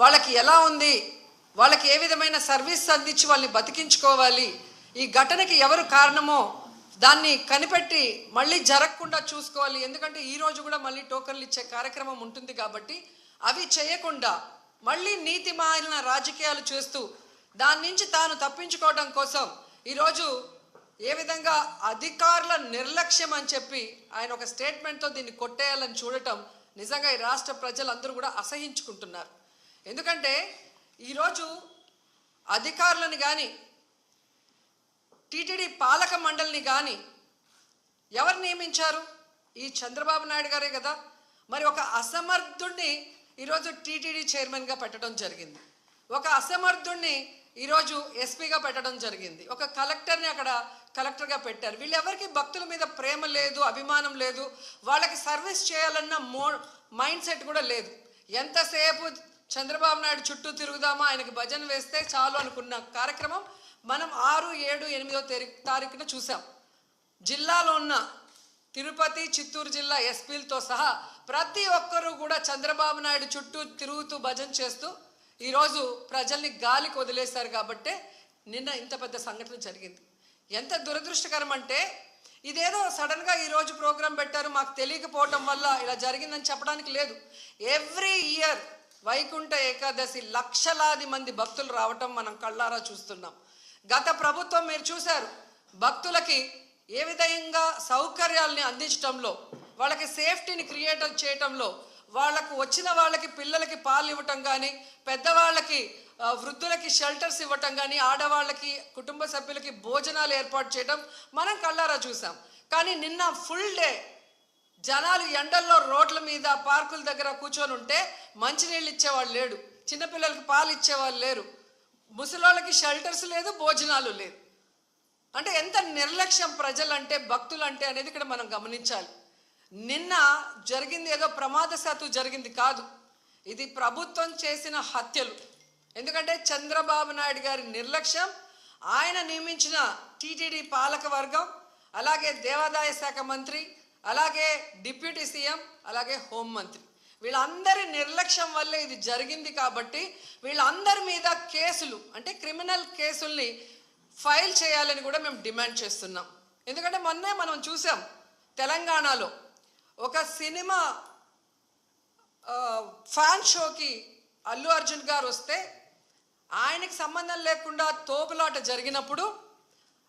వాళ్ళకి ఎలా ఉంది, వాళ్ళకి ఏ విధమైన సర్వీస్ అందించి వాళ్ళని బతికించుకోవాలి, ఈ ఘటనకి ఎవరు కారణమో దాన్ని కనిపెట్టి మళ్ళీ జరగకుండా చూసుకోవాలి. ఎందుకంటే ఈరోజు కూడా మళ్ళీ టోకన్లు ఇచ్చే కార్యక్రమం ఉంటుంది కాబట్టి అవి చేయకుండా మళ్ళీ నీతిమాలిన రాజకీయాలు చేస్తూ దాని నుంచి తాను తప్పించుకోవడం కోసం ఈరోజు ఏ విధంగా అధికారుల నిర్లక్ష్యం అని చెప్పి ఆయన ఒక స్టేట్మెంట్తో దీన్ని కొట్టేయాలని చూడటం నిజంగా ఈ రాష్ట్ర ప్రజలందరూ కూడా అసహించుకుంటున్నారు. ఎందుకంటే ఈరోజు అధికారులను కానీ టీటీడీ పాలక మండలిని కానీ ఎవరు నియమించారు? ఈ చంద్రబాబు నాయుడు గారే కదా. మరి ఒక అసమర్థుడిని ఈరోజు టీటీడీ చైర్మన్గా పెట్టడం జరిగింది, ఒక అసమర్థుడిని ఈరోజు ఎస్పీగా పెట్టడం జరిగింది, ఒక కలెక్టర్ని అక్కడ కలెక్టర్గా పెట్టారు. వీళ్ళెవరికి భక్తుల మీద ప్రేమ లేదు, అభిమానం లేదు, వాళ్ళకి సర్వీస్ చేయాలన్న మైండ్ సెట్ కూడా లేదు. ఎంతసేపు చంద్రబాబు నాయుడు చుట్టూ తిరుగుదామా, ఆయనకి భజన వేస్తే చాలు అనుకున్న కార్యక్రమం మనం 6, 7, 8వ తారీఖున చూసాం. జిల్లాలో ఉన్న తిరుపతి, చిత్తూరు జిల్లా ఎస్పీలతో సహా ప్రతి ఒక్కరూ కూడా చంద్రబాబు నాయుడు చుట్టూ తిరుగుతూ భజన చేస్తూ ఈరోజు ప్రజల్ని గాలికి వదిలేశారు. కాబట్టే నిన్న ఇంత పెద్ద సంఘటన జరిగింది. ఎంత దురదృష్టకరం అంటే ఇదేదో సడన్గా ఈరోజు ప్రోగ్రాం పెట్టారు, మాకు తెలియకపోవటం వల్ల ఇలా జరిగిందని చెప్పడానికి లేదు. ఎవ్రీ ఇయర్ వైకుంఠ ఏకాదశి లక్షలాది మంది భక్తులు రావటం మనం కళ్ళారా చూస్తున్నాం. గత ప్రభుత్వం మీరు చూశారు, భక్తులకి ఏ విధంగా సౌకర్యాలని అందించడంలో, వాళ్ళకి సేఫ్టీని క్రియేట్ చేయటంలో, వాళ్ళకు వచ్చిన వాళ్ళకి పిల్లలకి పాలు ఇవ్వటం కానీ, పెద్దవాళ్ళకి వృద్ధులకి షెల్టర్స్ ఇవ్వటం కానీ, ఆడవాళ్ళకి కుటుంబ సభ్యులకి భోజనాలు ఏర్పాటు చేయడం మనం కళ్ళారా చూసాం. కానీ నిన్న ఫుల్ డే జనాలు ఎండల్లో రోడ్ల మీద పార్కుల దగ్గర కూర్చొని ఉంటే మంచినీళ్ళు ఇచ్చేవాళ్ళు లేడు, చిన్నపిల్లలకి పాలు ఇచ్చేవాళ్ళు లేరు, ముసలోళ్ళకి షెల్టర్స్ లేదు, భోజనాలు లేదు. అంటే ఎంత నిర్లక్ష్యం ప్రజలంటే, భక్తులంటే అనేది ఇక్కడ మనం గమనించాలి. నిన్న జరిగింది ఏదో ప్రమాదశాత్తు జరిగింది కాదు, ఇది ప్రభుత్వం చేసిన హత్యలు. ఎందుకంటే చంద్రబాబు నాయుడు గారి నిర్లక్ష్యం, ఆయన నియమించిన టీటీడీ పాలక వర్గం, అలాగే దేవాదాయ శాఖ మంత్రి, అలాగే డిప్యూటీ సీఎం, అలాగే హోంమంత్రి, వీళ్ళందరి నిర్లక్ష్యం వల్లే ఇది జరిగింది. కాబట్టి వీళ్ళందరి మీద కేసులు, అంటే క్రిమినల్ కేసుల్ని ఫైల్ చేయాలని కూడా మేము డిమాండ్ చేస్తున్నాం. ఎందుకంటే మొన్నే మనం చూసాం, తెలంగాణలో ఒక సినిమా ఫ్యాన్ షోకి అల్లు అర్జున్ గారు వస్తే ఆయనకి సంబంధం లేకుండా తోపులాట జరిగినప్పుడు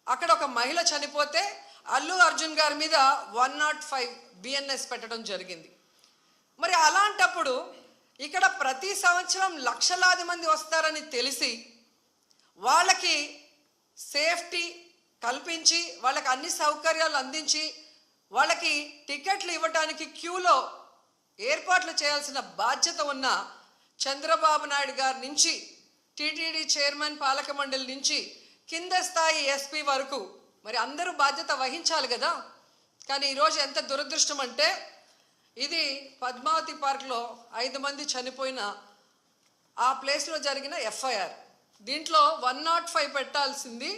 అక్కడ ఒక మహిళ చనిపోతే అల్లు అర్జున్ గారి మీద 105 BNS పెట్టడం జరిగింది. మరి అలాంటప్పుడు ఇక్కడ ప్రతి సంవత్సరం లక్షలాది మంది వస్తారని తెలిసి వాళ్ళకి సేఫ్టీ కల్పించి, వాళ్ళకి అన్ని సౌకర్యాలు అందించి, వాళ్ళకి టికెట్లు ఇవ్వడానికి క్యూలో ఏర్పాట్లు చేయాల్సిన బాధ్యత ఉన్న చంద్రబాబు నాయుడు గారి నుంచి, టీటీడీ చైర్మన్, పాలక మండలి నుంచి కింద స్థాయి ఎస్పీ వరకు మరి అందరూ బాధ్యత వహించాలి కదా. కానీ ఈరోజు ఎంత దురదృష్టం అంటే, ఇది పద్మావతి పార్క్లో 5 మంది చనిపోయిన ఆ ప్లేస్లో జరిగిన FIR. దీంట్లో 105 పెట్టాల్సింది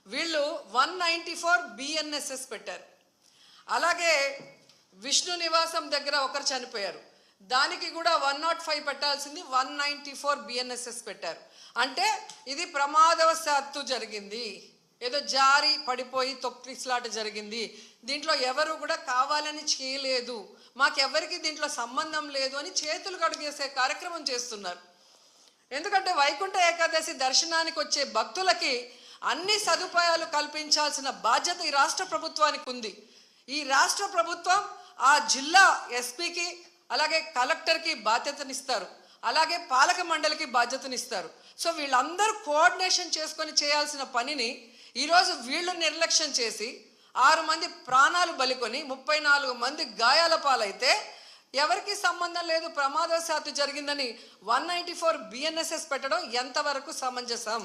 వీళ్ళు 194 BNSS పెట్టారు. అలాగే విష్ణు నివాసం దగ్గర ఒకరు చనిపోయారు, దానికి కూడా 105 పెట్టాల్సింది 194 BNSS పెట్టారు. అంటే ఇది ప్రమాదవశాత్తు జరిగింది, ఏదో జారి పడిపోయి తొక్కిసలాట జరిగింది, దీంట్లో ఎవరు కూడా కావాలని చేయలేదు, మాకెవరికి దీంట్లో సంబంధం లేదు అని చేతులు కడుగేసే కార్యక్రమం చేస్తున్నారు. ఎందుకంటే వైకుంఠ ఏకాదశి దర్శనానికి వచ్చే భక్తులకి అన్ని సదుపాయాలు కల్పించాల్సిన బాధ్యత ఈ రాష్ట్ర ప్రభుత్వానికి ఉంది. ఈ రాష్ట్ర ప్రభుత్వం ఆ జిల్లా ఎస్పీకి, అలాగే కలెక్టర్కి బాధ్యతనిస్తారు, అలాగే పాలక మండలికి బాధ్యతనిస్తారు. సో వీళ్ళందరూ కోఆర్డినేషన్ చేసుకొని చేయాల్సిన పనిని ఈరోజు వీళ్ళు నిర్లక్ష్యం చేసి 6 మంది ప్రాణాలు బలికొని 34 మంది గాయాల పాలైతే ఎవరికి సంబంధం లేదు, ప్రమాదవశాత్తు జరిగిందని 194 BNSS పెట్టడం ఎంతవరకు సమంజసం?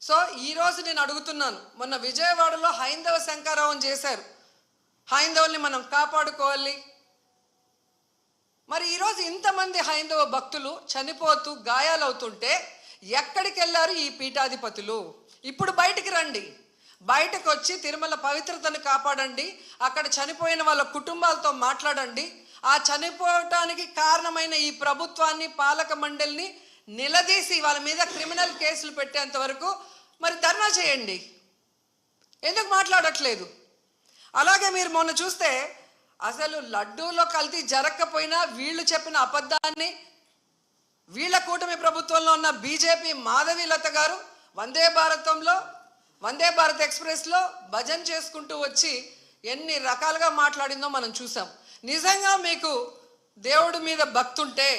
సో ఈరోజు నేను అడుగుతున్నాను, మొన్న విజయవాడలో హైందవ శంకారావం చేశారు, హైందవుల్ని మనం కాపాడుకోవాలి. మరి ఈరోజు ఇంతమంది హైందవ భక్తులు చనిపోతూ గాయాలవుతుంటే ఎక్కడికి వెళ్ళారు ఈ పీఠాధిపతులు? ఇప్పుడు బయటికి రండి, బయటకు వచ్చి తిరుమల పవిత్రతను కాపాడండి, అక్కడ చనిపోయిన వాళ్ళ కుటుంబాలతో మాట్లాడండి, ఆ చనిపోవటానికి కారణమైన ఈ ప్రభుత్వాన్ని, పాలక మండలిని నిలదీసి వాళ్ళ మీద క్రిమినల్ కేసులు పెట్టేంత వరకు మరి ధర్నా చేయండి. ఎందుకు మాట్లాడట్లేదు? అలాగే మీరు మొన్న చూస్తే అసలు లడ్డూలో కల్తీ జరగకపోయినా వీళ్ళు చెప్పిన అబద్ధాన్ని వీళ్ళ కూటమి ప్రభుత్వంలో ఉన్న బీజేపీ మాధవీలత గారు వందే భారత్ ఎక్స్ప్రెస్లో భజన చేసుకుంటూ వచ్చి ఎన్ని రకాలుగా మాట్లాడిందో మనం చూసాం. నిజంగా మీకు దేవుడి మీద భక్తి ఉంటే,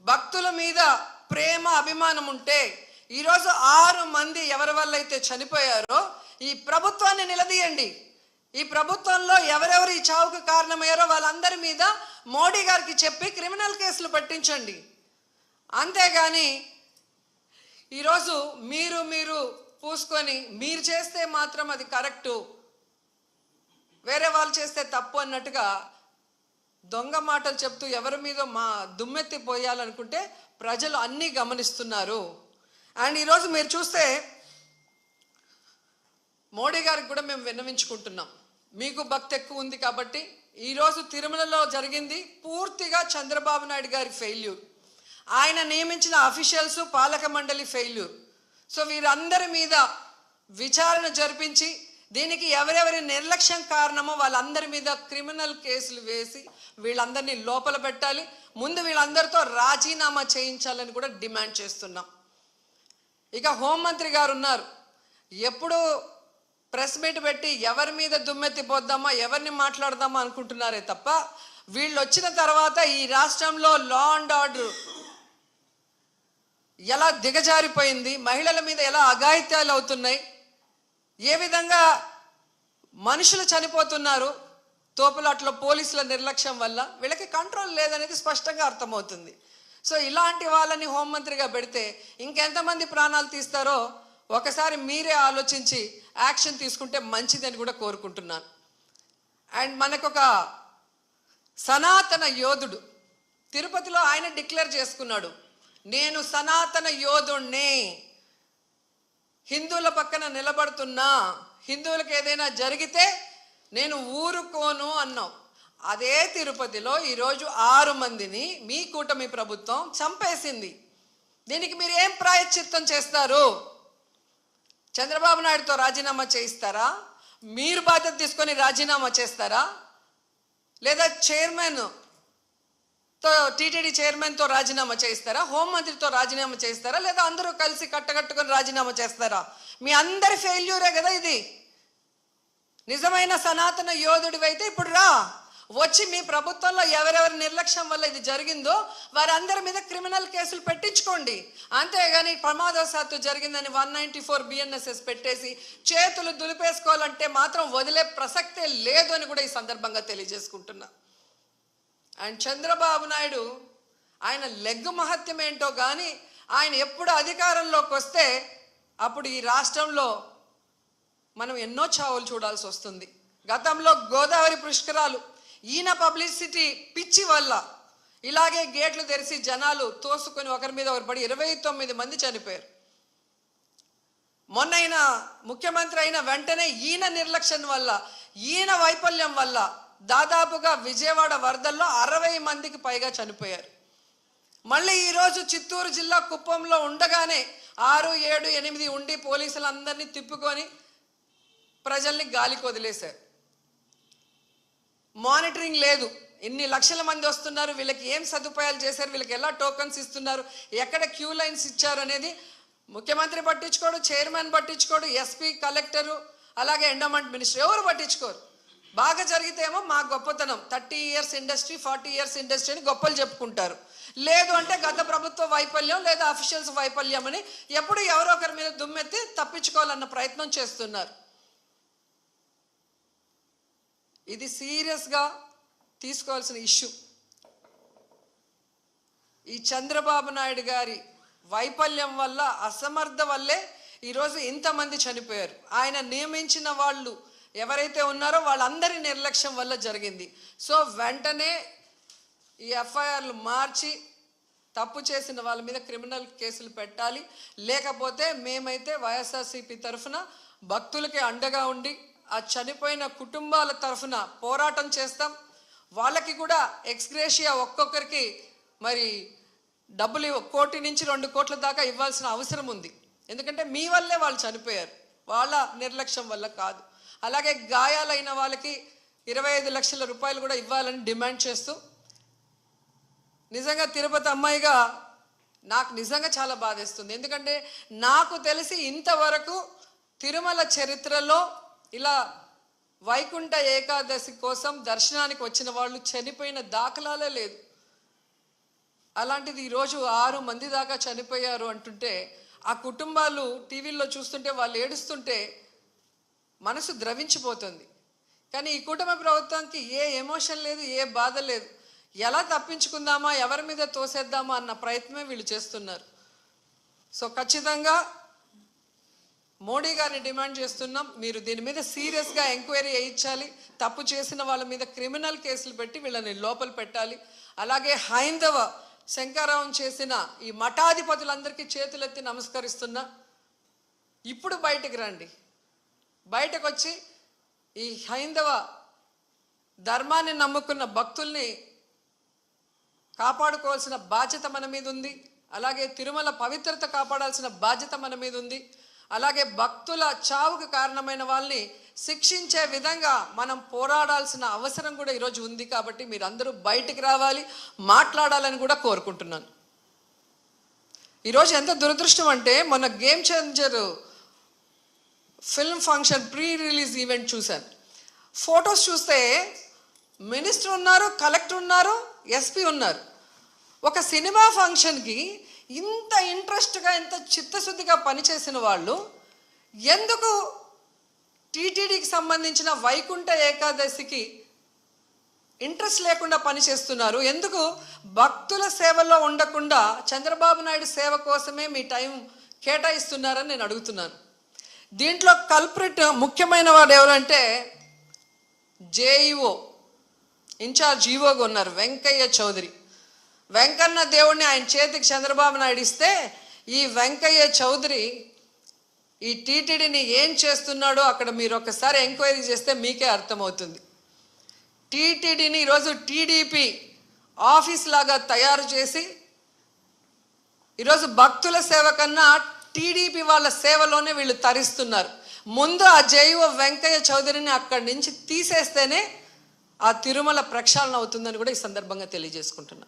భక్తుల మీద ప్రేమ అభిమానం ఉంటే, ఈరోజు 6 మంది ఎవరి వల్ల అయితే చనిపోయారో ఈ ప్రభుత్వాన్ని నిలదీయండి. ఈ ప్రభుత్వంలో ఎవరెవరు ఈ చావుకు కారణమయ్యారో వాళ్ళందరి మీద మోడీ గారికి చెప్పి క్రిమినల్ కేసులు పట్టించండి. అంతేగాని ఈరోజు మీరు పూసుకొని మీరు చేస్తే మాత్రం అది కరెక్టు, వేరే వాళ్ళు చేస్తే తప్పు అన్నట్టుగా దొంగ మాటలు చెప్తూ ఎవరి మీద దుమ్మెత్తి పోయాలనుకుంటే ప్రజలు అన్నీ గమనిస్తున్నారు. అండ్ ఈరోజు మీరు చూస్తే మోడీ గారికి కూడా మేము విన్నవించుకుంటున్నాం. మీకు భక్తి ఎక్కువ ఉంది కాబట్టి ఈరోజు తిరుమలలో జరిగింది పూర్తిగా చంద్రబాబు నాయుడు గారి ఫెయిల్యూర్. ఆయన నియమించిన అఫీషియల్స్, పాలక మండలి ఫెయిల్యూర్. సో వీరందరి మీద విచారణ జరిపించి దీనికి ఎవరెవరి నిర్లక్ష్యం కారణమో వాళ్ళందరి మీద క్రిమినల్ కేసులు వేసి వీళ్ళందరినీ లోపల పెట్టాలి. ముందు వీళ్ళందరితో రాజీనామా చేయించాలని కూడా డిమాండ్ చేస్తున్నాం. ఇక హోంమంత్రి గారు ఉన్నారు, ఎప్పుడు ప్రెస్ మీట్ పెట్టి ఎవరి మీద దుమ్మెత్తి పోద్దామా, ఎవరిని మాట్లాడదామా అనుకుంటున్నారే తప్ప వీళ్ళు వచ్చిన తర్వాత ఈ రాష్ట్రంలో లా అండ్ ఆర్డర్ ఎలా దిగజారిపోయింది, మహిళల మీద ఎలా అఘాయిత్యాలు అవుతున్నాయి, ఏ విధంగా మనుషులు చనిపోతున్నారు తోపులాట్లో పోలీసుల నిర్లక్ష్యం వల్ల, వీళ్ళకి కంట్రోల్ లేదనేది స్పష్టంగా అర్థమవుతుంది. సో ఇలాంటి వాళ్ళని హోంమంత్రిగా పెడితే ఇంకెంతమంది ప్రాణాలు తీస్తారో ఒకసారి మీరే ఆలోచించి యాక్షన్ తీసుకుంటే మంచిదని కూడా కోరుకుంటున్నాను. అండ్ మనకొక సనాతన యోధుడు తిరుపతిలో ఆయన డిక్లేర్ చేసుకున్నాడు, నేను సనాతన యోధుణ్ణి, హిందువుల పక్కన నిలబడుతున్నా, హిందువులకు ఏదైనా జరిగితే నేను ఊరుకోను అన్నావు. అదే తిరుపతిలో ఈరోజు 6 మందిని మీ కూటమి ప్రభుత్వం చంపేసింది. దీనికి మీరు ఏం ప్రాయశ్చిత్తం చేస్తారు? చంద్రబాబు నాయుడుతో రాజీనామా చేయిస్తారా? మీరు బాధ్యత తీసుకొని రాజీనామా చేస్తారా? లేదా టీటీడీ చైర్మన్తో రాజీనామా చేయిస్తారా? హోంమంత్రితో రాజీనామా చేయిస్తారా? లేదా అందరూ కలిసి కట్టకట్టుకొని రాజీనామా చేస్తారా? మీ అందరి ఫెయిల్యూరే కదా ఇది. నిజమైన సనాతన యోధుడివైతే ఇప్పుడు రా, వచ్చి మీ ప్రభుత్వంలో ఎవరెవరి నిర్లక్ష్యం వల్ల ఇది జరిగిందో వారందరి మీద క్రిమినల్ కేసులు పెట్టించుకోండి. అంతేగాని ప్రమాదవశాత్తు జరిగిందని 194 BNSS పెట్టేసి చేతులు దులిపేసుకోవాలంటే మాత్రం వదిలే ప్రసక్తే లేదు అని కూడా ఈ సందర్భంగా తెలియజేసుకుంటున్నా. అండ్ చంద్రబాబు నాయుడు ఆయన లెగ్గు మహత్యం ఏంటో కానీ ఆయన ఎప్పుడు అధికారంలోకి వస్తే అప్పుడు ఈ రాష్ట్రంలో మనం ఎన్నో చావులు చూడాల్సి వస్తుంది. గతంలో గోదావరి పుష్కరాలు ఈయన పబ్లిసిటీ పిచ్చి వల్ల ఇలాగే గేట్లు తెరిచి జనాలు తోసుకొని ఒకరి మీద ఒకరు పడి 29 మంది చనిపోయారు. మొన్న ముఖ్యమంత్రి అయిన వెంటనే ఈయన నిర్లక్ష్యం వల్ల, ఈయన వైఫల్యం వల్ల దాదాపుగా విజయవాడ వరదల్లో 60 మందికి పైగా చనిపోయారు. మళ్ళీ ఈరోజు చిత్తూరు జిల్లా కుప్పంలో ఉండగానే 6, 7, 8 ఉండి పోలీసులందరినీ తిప్పుకొని ప్రజల్ని గాలికి వదిలేశారు. మానిటరింగ్ లేదు. ఇన్ని లక్షల మంది వస్తున్నారు, వీళ్ళకి ఏం సదుపాయాలు చేశారు, వీళ్ళకి ఎలా టోకన్స్ ఇస్తున్నారు, ఎక్కడ క్యూ లైన్స్ ఇచ్చారు అనేది ముఖ్యమంత్రి పట్టించుకోడు, చైర్మన్ పట్టించుకోడు, ఎస్పీ, కలెక్టరు, అలాగే ఎండోమెంట్ మినిస్టర్ ఎవరు పట్టించుకోరు. బాగా జరిగితేమో మా గొప్పతనం 30 years ఇండస్ట్రీ, 40 years ఇండస్ట్రీ అని గొప్పలు చెప్పుకుంటారు. లేదు అంటే గత ప్రభుత్వ వైఫల్యం లేదా అఫీషియల్స్ వైఫల్యం అని ఎప్పుడు ఎవరో ఒకరి మీద దుమ్మెత్తి తప్పించుకోవాలన్న ప్రయత్నం చేస్తున్నారు. ఇది సీరియస్గా తీసుకోవాల్సిన ఇష్యూ. ఈ చంద్రబాబు నాయుడు గారి వైఫల్యం వల్ల, అసమర్థ వల్లే ఈరోజు ఇంతమంది చనిపోయారు. ఆయన నియమించిన వాళ్ళు ఎవరైతే ఉన్నారో వాళ్ళందరి నిర్లక్ష్యం వల్ల జరిగింది. సో వెంటనే ఈ ఎఫ్ఐఆర్లు మార్చి తప్పు చేసిన వాళ్ళ మీద క్రిమినల్ కేసులు పెట్టాలి. లేకపోతే మేమైతే వైఎస్ఆర్సీపీ తరఫున భక్తులకి అండగా ఉండి ఆ చనిపోయిన కుటుంబాల తరఫున పోరాటం చేస్తాం. వాళ్ళకి కూడా ఎక్స్గ్రేషియా ఒక్కొక్కరికి మరి డబ్బులు 1 కోటి నుంచి 2 కోట్ల దాకా ఇవ్వాల్సిన అవసరం ఉంది. ఎందుకంటే మీ వల్లే వాళ్ళు చనిపోయారు, వాళ్ళ నిర్లక్ష్యం వల్ల కాదు. అలాగే గాయాలైన వాళ్ళకి 25 లక్షల రూపాయలు కూడా ఇవ్వాలని డిమాండ్ చేస్తూ, నిజంగా తిరుపతి అమ్మాయిగా నాకు నిజంగా చాలా బాధేస్తుంది. ఎందుకంటే నాకు తెలిసి ఇంతవరకు తిరుమల చరిత్రలో ఇలా వైకుంఠ ఏకాదశి కోసం దర్శనానికి వచ్చిన వాళ్ళు చనిపోయిన దాఖలాలే లేదు. అలాంటిది ఈరోజు 6 మంది దాకా చనిపోయారు అంటుంటే, ఆ కుటుంబాలు టీవీల్లో చూస్తుంటే వాళ్ళు ఏడుస్తుంటే మనసు ద్రవించిపోతుంది. కానీ ఈ కుటుంబ ప్రభుత్వానికి ఏ ఎమోషన్ లేదు, ఏ బాధ లేదు. ఎలా తప్పించుకుందామా, ఎవరి మీద తోసేద్దామా అన్న ప్రయత్నమే వీళ్ళు చేస్తున్నారు. సో ఖచ్చితంగా మోడీ గారిని డిమాండ్ చేస్తున్నాం, మీరు దీని మీద సీరియస్గా ఎంక్వైరీ చేయించాలి. తప్పు చేసిన వాళ్ళ మీద క్రిమినల్ కేసులు పెట్టి వీళ్ళని లోపల పెట్టాలి. అలాగే హైందవ శంకరావం చేసిన ఈ మఠాధిపతులందరికీ చేతులెత్తి నమస్కరిస్తున్నా, ఇప్పుడు బయటకు రండి. బయటకు వచ్చి ఈ హైందవ ధర్మాన్ని నమ్ముకున్న భక్తుల్ని కాపాడుకోవాల్సిన బాధ్యత మన మీద ఉంది. అలాగే తిరుమల పవిత్రత కాపాడాల్సిన బాధ్యత మన మీద ఉంది. అలాగే భక్తుల చావుకు కారణమైన వాళ్ళని శిక్షించే విధంగా మనం పోరాడాల్సిన అవసరం కూడా ఈరోజు ఉంది. కాబట్టి మీరందరూ బయటికి రావాలి, మాట్లాడాలని కూడా కోరుకుంటున్నాను. ఈరోజు ఎంత దురదృష్టం అంటే, మొన్న game changer film function pre release event చూశాను. ఫొటోస్ చూస్తే మినిస్టర్ ఉన్నారు, కలెక్టర్ ఉన్నారు, ఎస్పీ ఉన్నారు. ఒక సినిమా ఫంక్షన్కి ఇంత ఇంట్రెస్ట్గా, ఇంత చిత్తశుద్ధిగా పనిచేసిన వాళ్ళు ఎందుకు టీటీడీకి సంబంధించిన వైకుంఠ ఏకాదశికి ఇంట్రెస్ట్ లేకుండా పనిచేస్తున్నారు? ఎందుకు భక్తుల సేవలో ఉండకుండా చంద్రబాబు నాయుడు సేవ కోసమే మీ టైం కేటాయిస్తున్నారని నేను అడుగుతున్నాను. దీంట్లో కల్ప్రిట్ ముఖ్యమైన వాడు ఎవరంటే జేఈఓ ఇన్ఛార్జ్ ఈఓగా ఉన్నారు వెంకయ్య చౌదరి. వెంకన్న దేవుడిని ఆయన చేతికి చంద్రబాబు నాయుడు ఇస్తే, ఈ వెంకయ్య చౌదరి ఈ టీటీడీని ఏం చేస్తున్నాడో అక్కడ మీరు ఒకసారి ఎంక్వైరీ చేస్తే మీకే అర్థమవుతుంది. టీటీడీని ఈరోజు టీడీపీ ఆఫీస్ లాగా తయారు చేసి, ఈరోజు భక్తుల సేవ కన్నా టీడీపీ వాళ్ళ సేవలోనే వీళ్ళు తరిస్తున్నారు. ముందు ఆ జైవ వెంకయ్య చౌదరిని అక్కడి నుంచి తీసేస్తేనే ఆ తిరుమల ప్రక్షాళన అవుతుందని కూడా ఈ సందర్భంగా తెలియజేసుకుంటున్నా.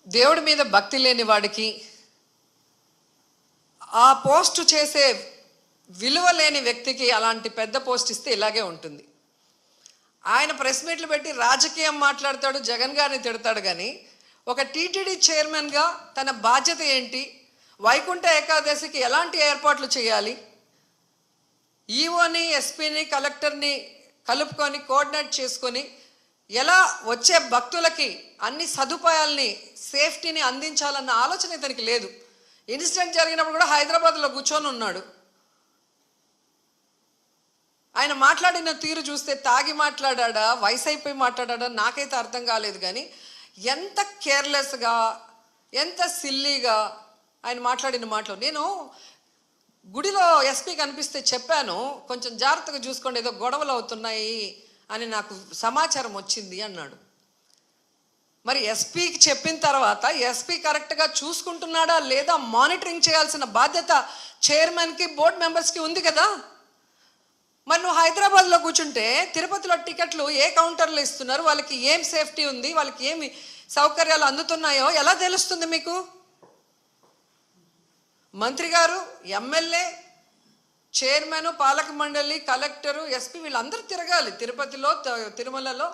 దేవుడి మీద భక్తి లేని వాడికి, ఆ పోస్ట్ చేసే విలువ లేని వ్యక్తికి అలాంటి పెద్ద పోస్ట్ ఇస్తే ఇలాగే ఉంటుంది. ఆయన ప్రెస్ మీట్లు పెట్టి రాజకీయం మాట్లాడతాడు, జగన్ గారిని తిడతాడు. కానీ ఒక టీటీడీ చైర్మన్గా తన బాధ్యత ఏంటి, వైకుంఠ ఏకాదశికి ఎలాంటి ఏర్పాట్లు చేయాలి, ఈఓని, ఎస్పీని, కలెక్టర్ని కలుపుకొని కోఆర్డినేట్ చేసుకొని ఎలా వచ్చే భక్తులకి అన్ని సదుపాయాల్ని, సేఫ్టీని అందించాలన్న ఆలోచన ఇతనికి లేదు. ఇన్సిడెంట్ జరిగినప్పుడు కూడా హైదరాబాద్లో కూర్చొని ఉన్నాడు. ఆయన మాట్లాడిన తీరు చూస్తే తాగి మాట్లాడా, వయసు అయిపోయి మాట్లాడా నాకైతే అర్థం కాలేదు. కానీ ఎంత కేర్లెస్గా, ఎంత సిల్లీగా ఆయన మాట్లాడిన మాటలు. నేను గుడిలో ఎస్పీ కనిపిస్తే చెప్పాను, కొంచెం జాగ్రత్తగా చూసుకోండి, ఏదో గొడవలు అవుతున్నాయి అని నాకు సమాచారం వచ్చింది అన్నాడు. మరి ఎస్పీకి చెప్పిన తర్వాత ఎస్పీ కరెక్ట్గా చూసుకుంటున్నాడా లేదా మానిటరింగ్ చేయాల్సిన బాధ్యత చైర్మన్కి, బోర్డు మెంబర్స్కి ఉంది కదా. మరి నువ్వు హైదరాబాద్లో కూర్చుంటే తిరుపతిలో టికెట్లు ఏ కౌంటర్లో ఇస్తున్నారు, వాళ్ళకి ఏం సేఫ్టీ ఉంది, వాళ్ళకి ఏమి సౌకర్యాలు అందుతున్నాయో ఎలా తెలుస్తుంది మీకు? మంత్రి గారు, ఎమ్మెల్యే, చైర్మన్, పాలక మండలి, కలెక్టరు, ఎస్పీ వీళ్ళందరూ తిరగాలి. తిరుపతిలో, తిరుమలలో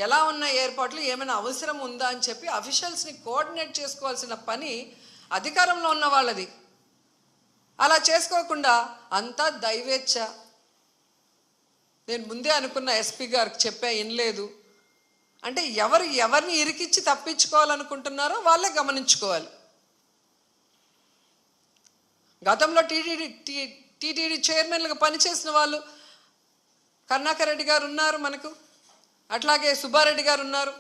ఎలా ఉన్న ఏర్పాట్లు, ఏమైనా అవసరం ఉందా అని చెప్పి అఫీషియల్స్ని కోఆర్డినేట్ చేసుకోవాల్సిన పని అధికారంలో ఉన్న వాళ్ళది. అలా చేసుకోకుండా అంతా దైవేచ్ఛ. నేను ముందే అనుకున్న, ఎస్పీ గారికి చెప్పా, వినలేదు అంటే ఎవరిని ఇరికిచ్చి తప్పించుకోవాలనుకుంటున్నారో వాళ్ళే గమనించుకోవాలి. గతంలో టీటీడీ చైర్మన్లుగా పనిచేసిన వాళ్ళు కరుణాకర్ రెడ్డి గారు ఉన్నారు మనకు, అట్లాగే సుబ్బారెడ్డి గారు ఉన్నారు.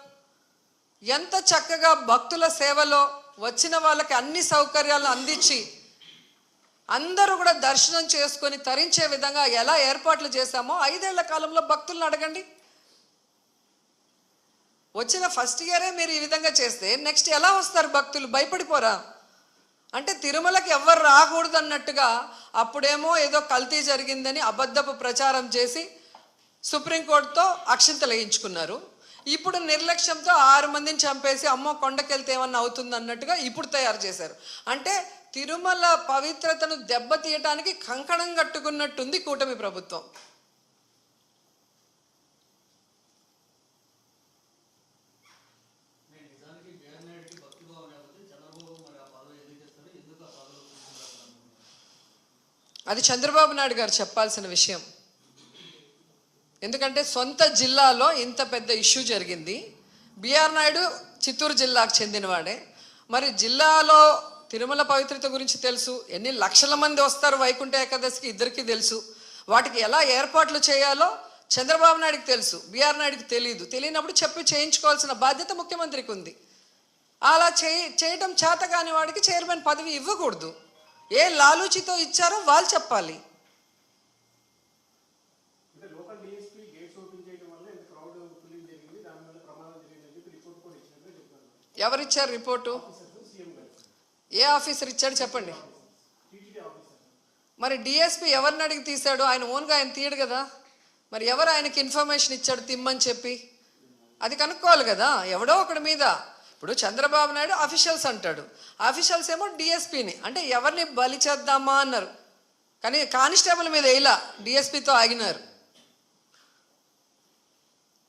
ఎంత చక్కగా భక్తుల సేవలో వచ్చిన వాళ్ళకి అన్ని సౌకర్యాలను అందించి అందరూ కూడా దర్శనం చేసుకొని తరించే విధంగా ఎలా ఏర్పాట్లు చేశామో 5 ఏళ్ల కాలంలో భక్తులను అడగండి. వచ్చిన ఫస్ట్ ఇయరే మీరు ఈ విధంగా చేస్తే నెక్స్ట్ ఎలా వస్తారు భక్తులు? భయపడిపోరా? అంటే తిరుమలకి ఎవ్వరు రాకూడదు అన్నట్టుగా అప్పుడేమో ఏదో కల్తీ జరిగిందని అబద్ధపు ప్రచారం చేసి సుప్రీంకోర్టుతో అక్షింతలు వేయించుకున్నారు. ఇప్పుడు నిర్లక్ష్యంతో 6 మందిని చంపేసి అమ్మో కొండకెళ్తే ఏమన్నా అవుతుంది అన్నట్టుగా ఇప్పుడు తయారు చేశారు. అంటే తిరుమల పవిత్రతను దెబ్బతీయటానికి కంకణం కట్టుకున్నట్టుంది కూటమి ప్రభుత్వం. అది చంద్రబాబు నాయుడు గారు చెప్పాల్సిన విషయం. ఎందుకంటే సొంత జిల్లాలో ఇంత పెద్ద ఇష్యూ జరిగింది. బిఆర్ నాయుడు చిత్తూరు జిల్లాకు చెందినవాడే. మరి జిల్లాలో తిరుమల పవిత్రత గురించి తెలుసు. ఎన్ని లక్షల మంది వస్తారు వైకుంఠ ఏకాదశికి ఇద్దరికీ తెలుసు. వాటికి ఎలా ఏర్పాట్లు చేయాలో చంద్రబాబు నాయుడికి తెలుసు, బిఆర్ నాయుడికి తెలియదు. తెలియనప్పుడు చెప్పి చేయించుకోవాల్సిన బాధ్యత ముఖ్యమంత్రికి ఉంది. అలా చేయడం చేత కాని వాడికి చైర్మన్ పదవి ఇవ్వకూడదు. ఏ లాలూచితో ఇచ్చారో వాళ్ళు చెప్పాలి. ఎవరిచ్చారు రిపోర్టు? ఏ ఆఫీసర్ ఇచ్చాడు చెప్పండి. మరి డిఎస్పీ ఎవరిని అడిగి తీశాడు? ఆయన ఓన్గా ఆయన తీయడు కదా. మరి ఎవరు ఆయనకి ఇన్ఫర్మేషన్ ఇచ్చాడు తిమ్మని చెప్పి? అది కనుక్కోవాలి కదా ఎవడో ఒకటి మీద. ఇప్పుడు చంద్రబాబు నాయుడు అఫీషియల్స్ అంటాడు, అఫీషియల్స్ ఏమో డిఎస్పీని. అంటే ఎవరిని బలి చేద్దామా అన్నారు, కానీ కానిస్టేబుల్ మీద ఇలా డిఎస్పీతో ఆగినారు.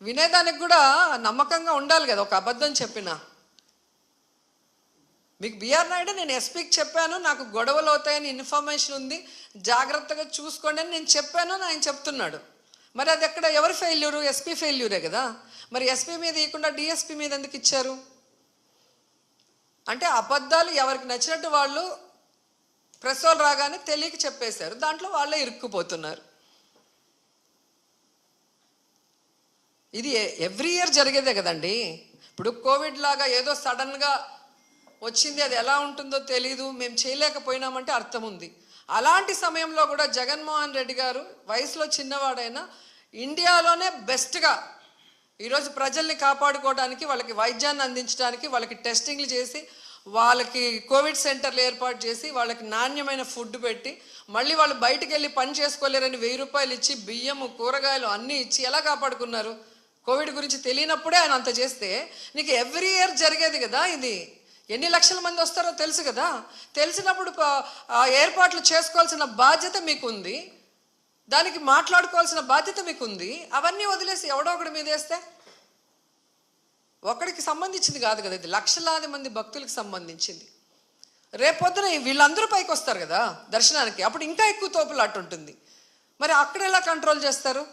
వినేదానికి కూడా నమ్మకంగా ఉండాలి కదా. ఒక అబద్ధం చెప్పినా మీకు బిఆర్ నాయుడు నేను ఎస్పీకి చెప్పాను, నాకు గొడవలు అవుతాయని ఇన్ఫర్మేషన్ ఉంది, జాగ్రత్తగా చూసుకోండి అని నేను చెప్పాను అని ఆయన చెప్తున్నాడు. మరి అది ఎక్కడ ఎవరి ఫెయిల్యూరు? ఎస్పీ ఫెయిల్యూరే కదా. మరి ఎస్పీ మీద ఇవ్వకుండా డిఎస్పీ మీద ఎందుకు ఇచ్చారు? అంటే అబద్ధాలు ఎవరికి నచ్చినట్టు వాళ్ళు ప్రెస్ వాళ్ళు రాగానే తెలియక చెప్పేశారు, దాంట్లో వాళ్ళే ఇరుక్కుపోతున్నారు. ఇది ఎవ్రీ ఇయర్ జరిగేదే కదండి. ఇప్పుడు కోవిడ్ లాగా ఏదో సడన్గా వచ్చింది, అది ఎలా ఉంటుందో తెలీదు, మేము చేయలేకపోయినామంటే అర్థం ఉంది. అలాంటి సమయంలో కూడా జగన్మోహన్ రెడ్డి గారు వయసులో చిన్నవాడైనా ఇండియాలోనే బెస్ట్గా ఈరోజు ప్రజల్ని కాపాడుకోవడానికి, వాళ్ళకి వైద్యాన్ని అందించడానికి, వాళ్ళకి టెస్టింగ్లు చేసి, వాళ్ళకి కోవిడ్ సెంటర్లు ఏర్పాటు చేసి, వాళ్ళకి నాణ్యమైన ఫుడ్ పెట్టి, మళ్ళీ వాళ్ళు బయటికి వెళ్ళి పని చేసుకోలేరని 1000 రూపాయలు ఇచ్చి బియ్యము కూరగాయలు అన్నీ ఇచ్చి ఎలా కాపాడుకున్నారు? కోవిడ్ గురించి తెలియనప్పుడే ఆయన అంత చేస్తే నీకు ఎవ్రీ ఇయర్ జరిగేది కదా ఇది. ఎన్ని లక్షల మంది వస్తారో తెలుసు కదా. తెలిసినప్పుడు ఏర్పాట్లు చేసుకోవాల్సిన బాధ్యత మీకుంది, దానికి మాట్లాడుకోవాల్సిన బాధ్యత మీకుంది. అవన్నీ వదిలేసి ఎవడో ఒకటి మీద వేస్తే ఒకడికి సంబంధించింది కాదు కదా, ఇది లక్షలాది మంది భక్తులకు సంబంధించింది. రేపొద్దున వీళ్ళందరూ పైకి వస్తారు కదా దర్శనానికి, అప్పుడు ఇంకా ఎక్కువ తోపులాట ఉంటుంది. మరి అక్కడ ఎలా కంట్రోల్ చేస్తారు?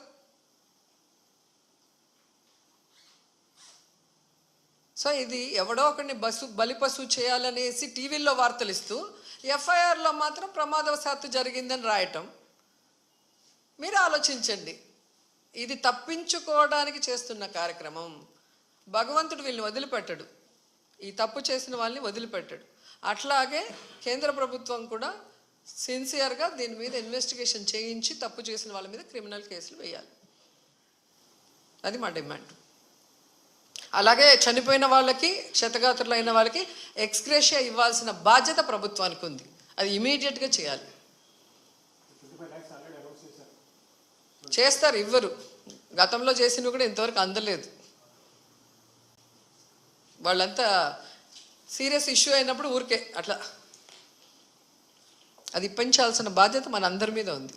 సో ఇది ఎవడో ఒకరిని బలిపశు చేయాలనేసి టీవీల్లో వార్తలు ఇస్తూ ఎఫ్ఐఆర్లో మాత్రం ప్రమాదవశాత్తు జరిగిందని రాయటం. మీరు ఆలోచించండి, ఇది తప్పించుకోవడానికి చేస్తున్న కార్యక్రమం. భగవంతుడు వీళ్ళని వదిలిపెట్టడు, ఈ తప్పు చేసిన వాళ్ళని వదిలిపెట్టాడు. అట్లాగే కేంద్ర ప్రభుత్వం కూడా సిన్సియర్గా దీని మీద ఇన్వెస్టిగేషన్ చేయించి తప్పు చేసిన వాళ్ళ మీద క్రిమినల్ కేసులు వేయాలి. అది మా డిమాండ్. అలాగే చనిపోయిన వాళ్ళకి, క్షతగాత్రులైన వాళ్ళకి ఎక్స్గ్రేషియా ఇవ్వాల్సిన బాధ్యత ప్రభుత్వానికి ఉంది. అది ఇమీడియట్గా చేయాలి. చేస్తారు, ఇవ్వరు. గతంలో చేసినవి కూడా ఇంతవరకు అందలేదు. వాళ్ళంతా సీరియస్ ఇష్యూ అయినప్పుడు ఊరికే అట్లా. అది ఇప్పించాల్సిన బాధ్యత మన అందరి మీద ఉంది.